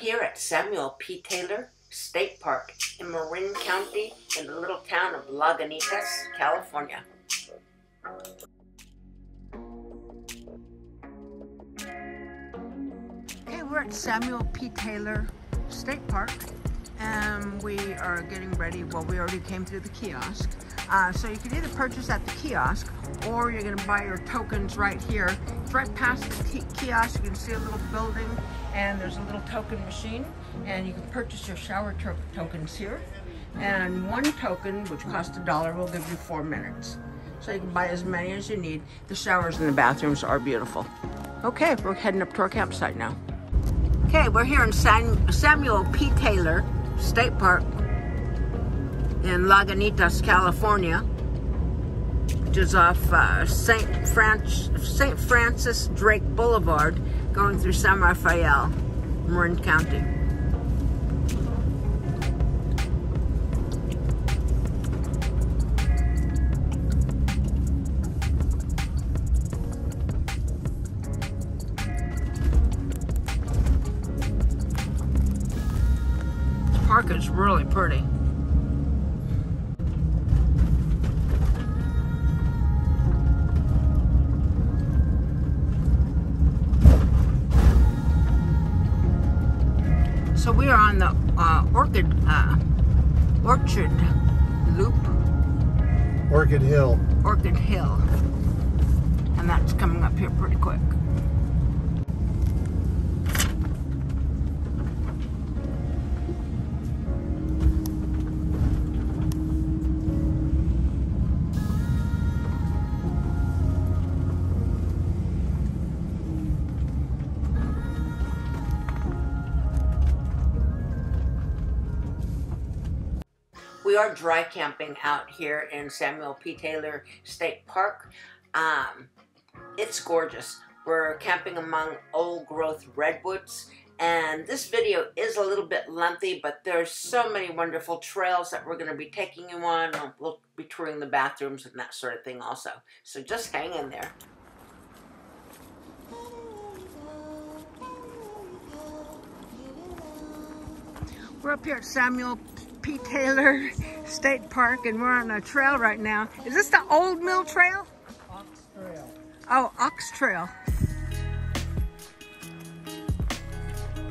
here at Samuel P. Taylor State Park in Marin County in the little town of Lagunitas, California. Okay, we're at Samuel P. Taylor State Park and we are getting ready. Well, we already came through the kiosk. So you can either purchase at the kiosk or you're going to buy your tokens right here. It's right past the kiosk. You can see a little building and there's a little token machine and you can purchase your shower tokens here. And one token, which costs $1, will give you 4 minutes. So you can buy as many as you need. The showers and the bathrooms are beautiful. Okay, we're heading up to our campsite now. Okay, we're here in Samuel P. Taylor State Park in Lagunitas, California, which is off St. Francis Drake Boulevard, going through San Rafael, Marin County. This park is really pretty. So we are on the Orchard Loop. Orchid Hill. Orchid Hill. And that's coming up here pretty quick. We are dry camping out here in Samuel P. Taylor State Park. It's gorgeous. We're camping among old growth redwoods, and this video is a little bit lengthy, but there's so many wonderful trails that we're going to be taking you on. We'll be touring the bathrooms and that sort of thing also. So just hang in there. We're up here at Samuel P. Taylor State Park and we're on a trail right now. Is this the Old Mill Trail? Ox Trail. Oh, Ox Trail.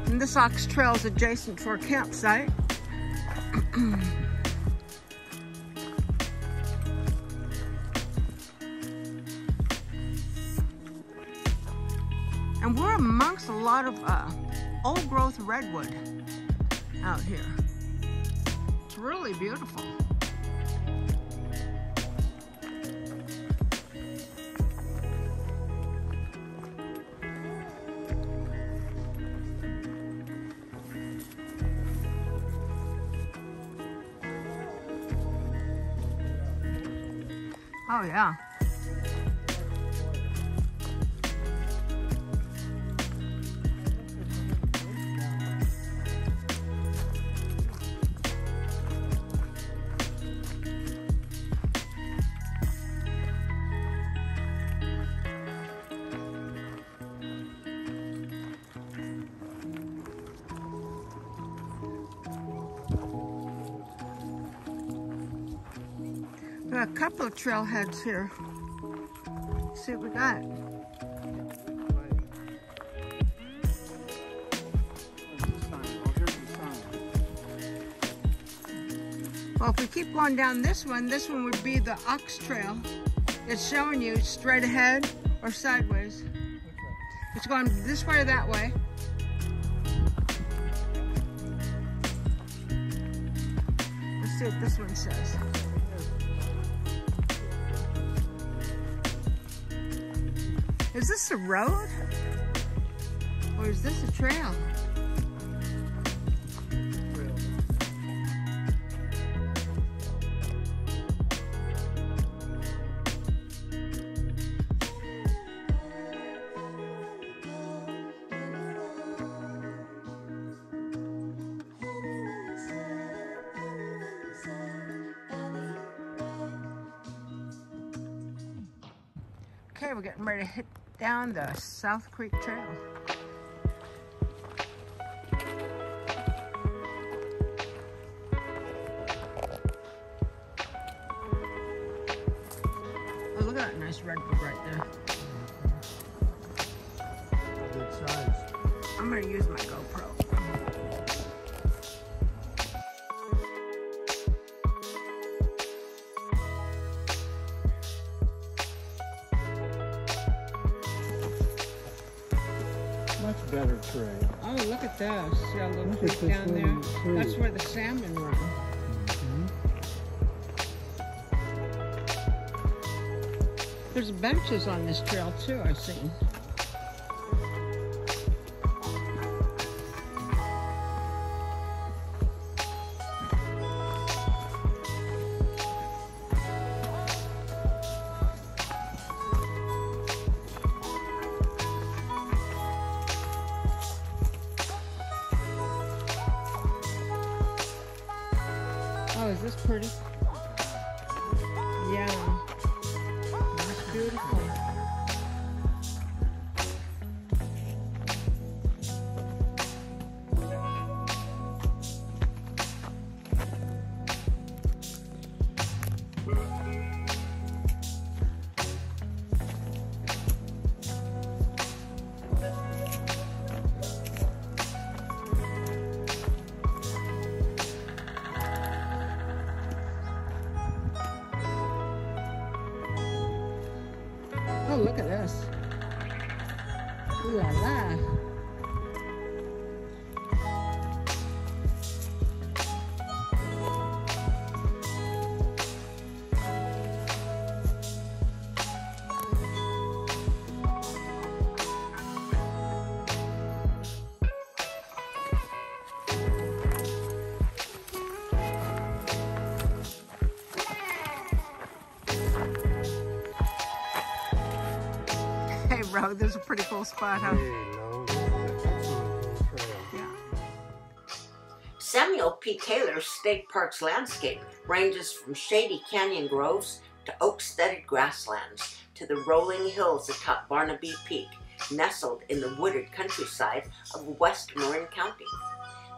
And this Ox Trail is adjacent to our campsite. And we're amongst a lot of old growth redwood out here. It's really beautiful. Oh yeah. We got a couple of trailheads here. Let's see what we got. Well, if we keep going down this one would be the Ox Trail. It's showing you straight ahead or sideways. It's going this way or that way. Let's see what this one says. Is this a road? Or is this a trail? Okay, we're getting ready to hit down the South Creek Trail. nice redwood right there. Good size. I'm gonna use my GoPro. Much better trail. Oh, look at this. See a little Look at creek this down there? little creek. That's where the salmon run. There's benches on this trail too, I've seen. Oh, is this pretty? Yeah. That's beautiful. Oh, look at this. Ooh la la. Hey, bro, this is a pretty cool spot, huh? Hey, no, that's an excellent little trail. Yeah. Samuel P. Taylor's State Park's landscape ranges from shady canyon groves to oak-studded grasslands to the rolling hills atop Barnaby Peak, nestled in the wooded countryside of West Marin County.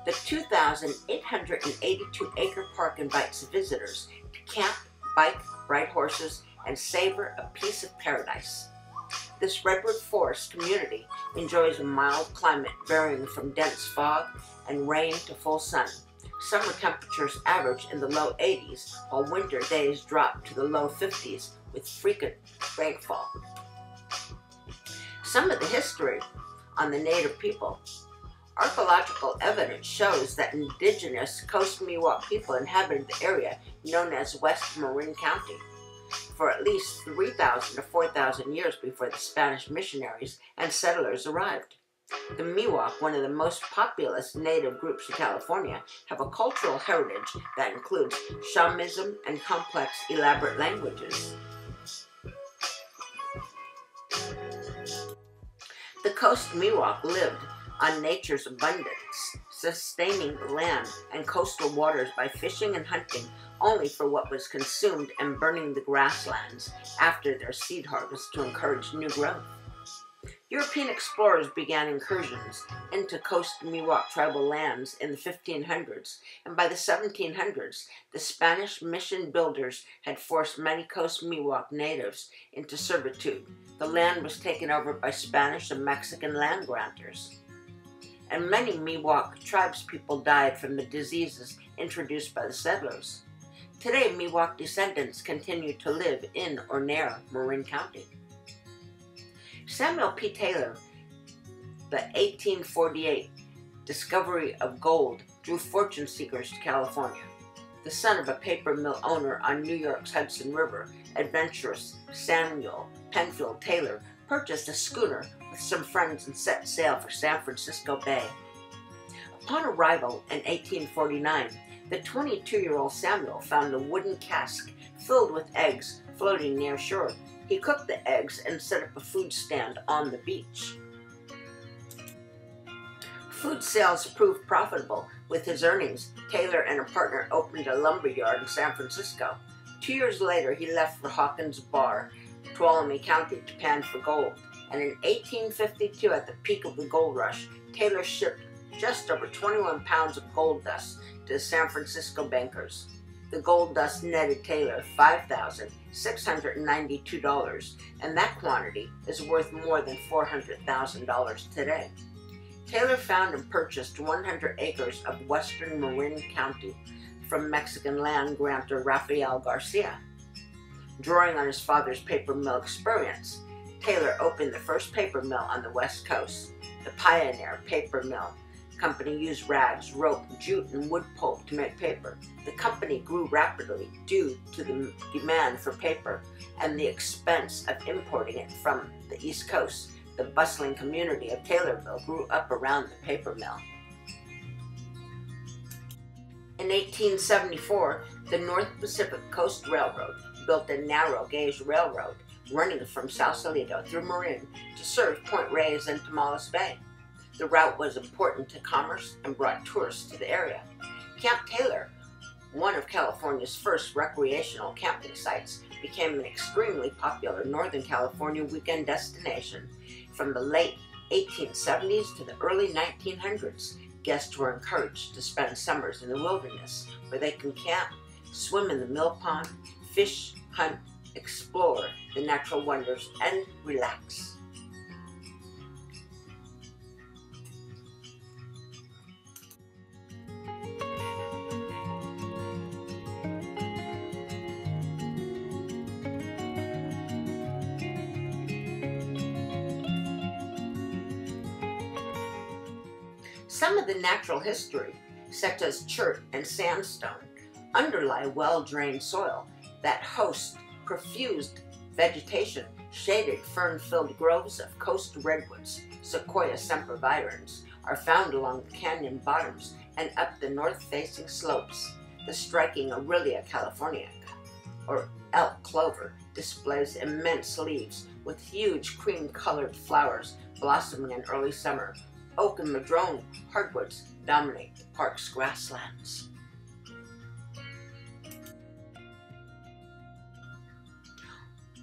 The 2,882-acre park invites visitors to camp, bike, ride horses, and savor a piece of paradise. This redwood forest community enjoys a mild climate varying from dense fog and rain to full sun. Summer temperatures average in the low 80s, while winter days drop to the low 50s with frequent rainfall. Some of the history on the native people. Archaeological evidence shows that indigenous Coast Miwok people inhabited the area known as West Marin County for at least 3,000 to 4,000 years before the Spanish missionaries and settlers arrived. The Miwok, one of the most populous native groups in California, have a cultural heritage that includes shamanism and complex, elaborate languages. The Coast Miwok lived on nature's abundance, sustaining the land and coastal waters by fishing and hunting only for what was consumed and burning the grasslands after their seed harvest to encourage new growth. European explorers began incursions into Coast Miwok tribal lands in the 1500s, and by the 1700s, the Spanish mission builders had forced many Coast Miwok natives into servitude. The land was taken over by Spanish and Mexican land grantors, and many Miwok tribespeople died from the diseases introduced by the settlers. Today, Miwok descendants continue to live in or near Marin County. Samuel P. Taylor, the 1848 discovery of gold drew fortune seekers to California. The son of a paper mill owner on New York's Hudson River, adventurous Samuel Penfield Taylor purchased a schooner with some friends and set sail for San Francisco Bay. Upon arrival in 1849, the 22-year-old Samuel found a wooden cask filled with eggs floating near shore. He cooked the eggs and set up a food stand on the beach. Food sales proved profitable. With his earnings, Taylor and a partner opened a lumber yard in San Francisco. 2 years later, he left for Hawkins Bar, Tuolumne County, to pan for gold. And in 1852, at the peak of the gold rush, Taylor shipped just over 21 pounds of gold dust to the San Francisco bankers. The gold dust netted Taylor $5,692, and that quantity is worth more than $400,000 today. Taylor found and purchased 100 acres of western Marin County from Mexican land grantor Rafael Garcia. Drawing on his father's paper mill experience, Taylor opened the first paper mill on the West Coast. The Pioneer Paper Mill Company used rags, rope, jute, and wood pulp to make paper. The company grew rapidly due to the demand for paper and the expense of importing it from the East Coast. The bustling community of Taylorville grew up around the paper mill. In 1874, the North Pacific Coast Railroad built a narrow gauge railroad running from Sausalito through Marin to serve Point Reyes and Tamales Bay. The route was important to commerce and brought tourists to the area. Camp Taylor, one of California's first recreational camping sites, became an extremely popular Northern California weekend destination. From the late 1870s to the early 1900s, guests were encouraged to spend summers in the wilderness, where they can camp, swim in the mill pond, fish, hunt, explore the natural wonders, and relax. Some of the natural history, such as chert and sandstone, underlie well-drained soil that host profuse vegetation, shaded fern-filled groves of coast redwoods, Sequoia sempervirens, are found along the canyon bottoms and up the north-facing slopes. The striking Aurelia californica, or elk clover, displays immense leaves with huge cream-colored flowers blossoming in early summer. Oak and madrone hardwoods dominate the park's grasslands.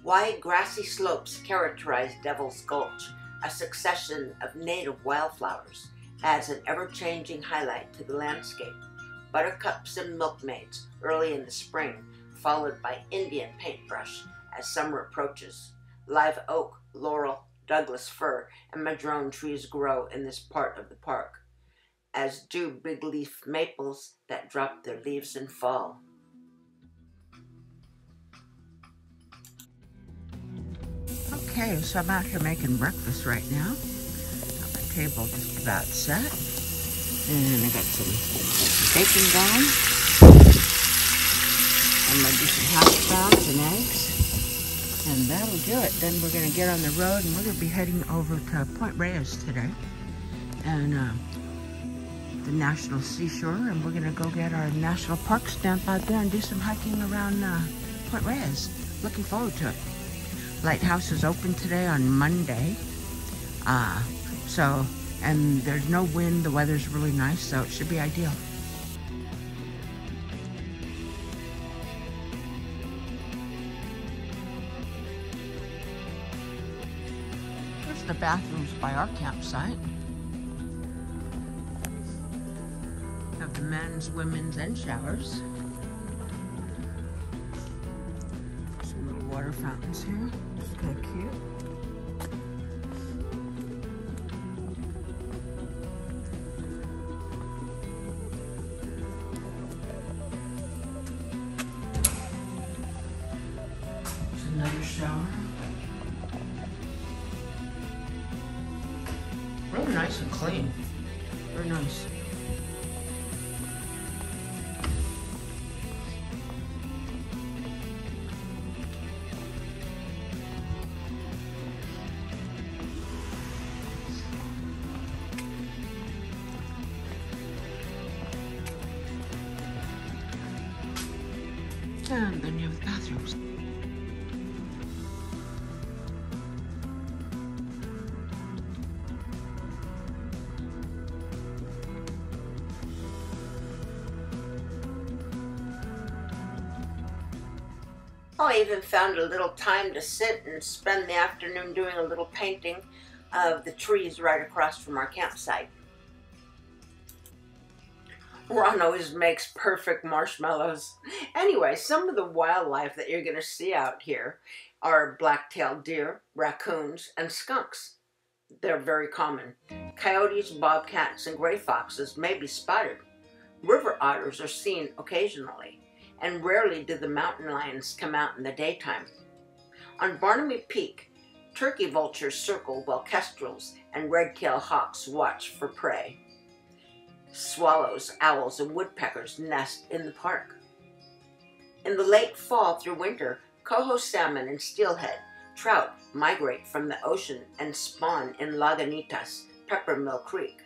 Wide grassy slopes characterize Devil's Gulch. A succession of native wildflowers adds an ever-changing highlight to the landscape. Buttercups and milkmaids early in the spring, followed by Indian paintbrush as summer approaches. Live oak, laurel, Douglas fir, and madrone trees grow in this part of the park, as do big leaf maples that drop their leaves in fall. Okay, so I'm out here making breakfast right now. Got my table just about set. And I got some bacon going. I'm gonna do some hash browns and eggs. And that'll do it. Then we're gonna get on the road and we're gonna be heading over to Point Reyes today. And the National Seashore, and we're gonna go get our National Park stamp out there and do some hiking around Point Reyes. Looking forward to it. Lighthouse is open today on Monday. And there's no wind, the weather's really nice, so it should be ideal. Here's the bathrooms by our campsite. Have the men's, women's, and showers. Some little water fountains here. It's kind of cute. Another shower. Really nice and clean. Very nice. And then you have the bathrooms. I even found a little time to sit and spend the afternoon doing a little painting of the trees right across from our campsite. Ron always makes perfect marshmallows. Anyway, some of the wildlife that you're going to see out here are black-tailed deer, raccoons, and skunks. They're very common. Coyotes, bobcats, and gray foxes may be spotted. River otters are seen occasionally, and rarely do the mountain lions come out in the daytime. On Barnaby Peak, turkey vultures circle while kestrels and red-tailed hawks watch for prey. Swallows, owls, and woodpeckers nest in the park. In the late fall through winter, coho salmon and steelhead trout migrate from the ocean and spawn in Lagunitas, Peppermill Creek.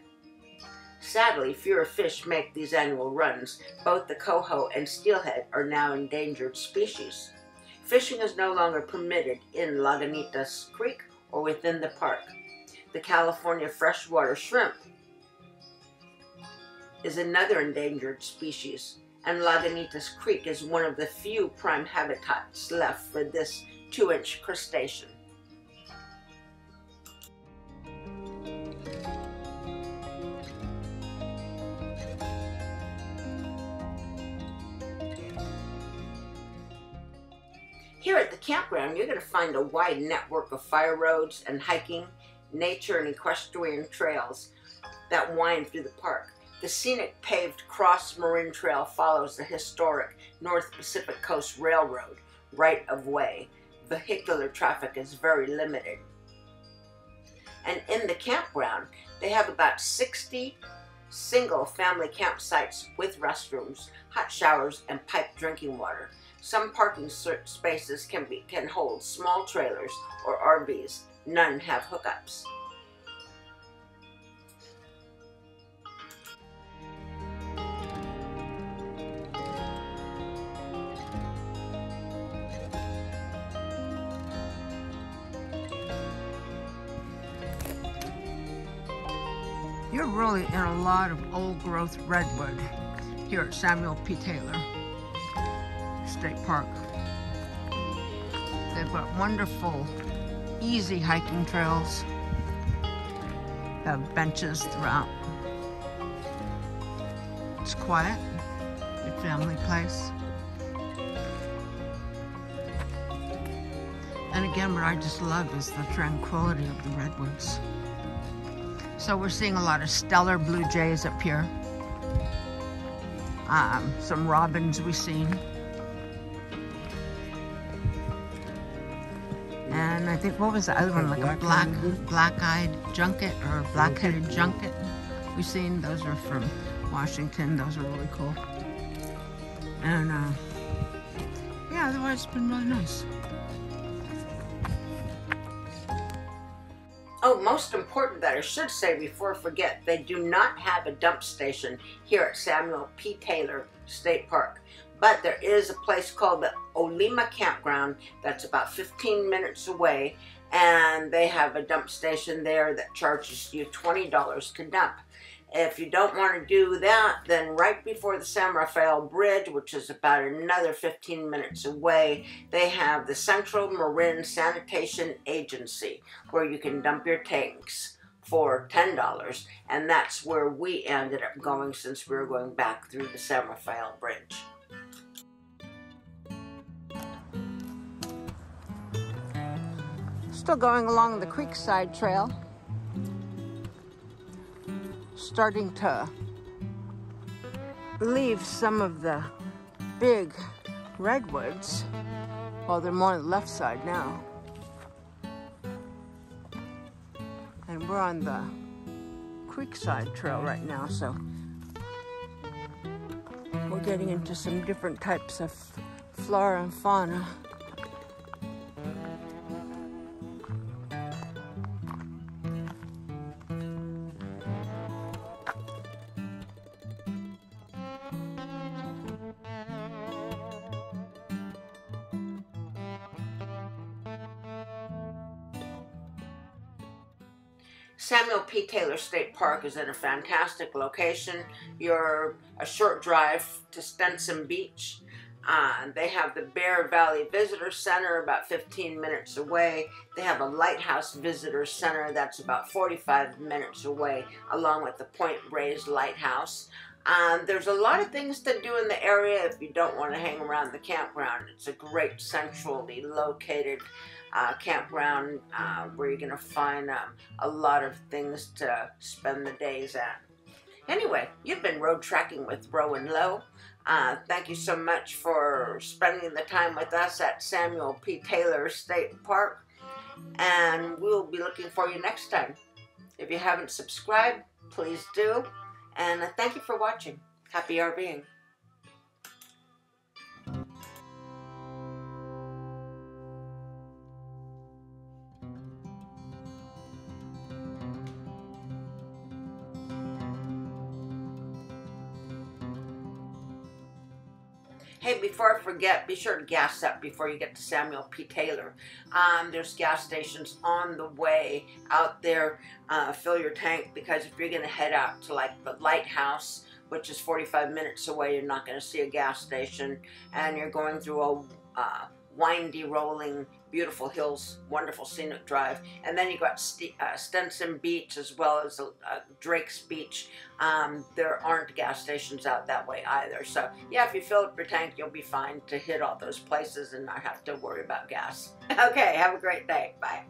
Sadly, fewer fish make these annual runs. Both the coho and steelhead are now endangered species. Fishing is no longer permitted in Lagunitas Creek or within the park. The California freshwater shrimp is another endangered species, and Lagunitas Creek is one of the few prime habitats left for this 2-inch crustacean. Here at the campground, you're going to find a wide network of fire roads and hiking, nature, and equestrian trails that wind through the park. The scenic paved Cross Marin Trail follows the historic North Pacific Coast Railroad right-of-way. Vehicular traffic is very limited. And in the campground, they have about 60 single-family campsites with restrooms, hot showers, and piped drinking water. Some parking spaces can hold small trailers or RVs. None have hookups. You're really in a lot of old-growth redwood here at Samuel P. Taylor State Park. They've got wonderful, easy hiking trails. They have benches throughout. It's quiet, good family place. And again, what I just love is the tranquility of the redwoods. So we're seeing a lot of stellar blue jays up here. Some robins we've seen. And I think, what was the other one? Like a black-eyed junket or black-headed junket we've seen. Those are from Washington. Those are really cool. And yeah, otherwise it's been really nice. Oh, most important that I should say before I forget, they do not have a dump station here at Samuel P. Taylor State Park. But there is a place called the Olema Campground that's about 15 minutes away, and they have a dump station there that charges you $20 to dump. If you don't want to do that, then right before the San Rafael Bridge, which is about another 15 minutes away, they have the Central Marin Sanitation Agency, where you can dump your tanks for $10, and that's where we ended up going since we were going back through the San Rafael Bridge. Still going along the Creekside Trail. Starting to leave some of the big redwoods. Well, they're more on the left side now. And we're on the Creekside Trail right now, so we're getting into some different types of flora and fauna. Samuel P. Taylor State Park is in a fantastic location. You're a short drive to Stenson Beach. They have the Bear Valley Visitor Center about 15 minutes away. They have a Lighthouse Visitor Center that's about 45 minutes away, along with the Point Reyes Lighthouse. There's a lot of things to do in the area if you don't want to hang around the campground. It's a great centrally located campground where you're going to find a lot of things to spend the days at. Anyway, you've been road trekking with Ro and Lo. Thank you so much for spending the time with us at Samuel P. Taylor State Park, and we'll be looking for you next time. If you haven't subscribed, please do, and thank you for watching. Happy RVing. Hey, before I forget, be sure to gas up before you get to Samuel P. Taylor. There's gas stations on the way out there. Fill your tank, because if you're going to head out to like the lighthouse, which is 45 minutes away, you're not going to see a gas station. And you're going through a windy, rolling, beautiful hills, wonderful scenic drive. And then you got Stenson Beach as well as Drake's Beach. There aren't gas stations out that way either. So yeah, if you fill up your tank, you'll be fine to hit all those places and not have to worry about gas. Okay, have a great day. Bye.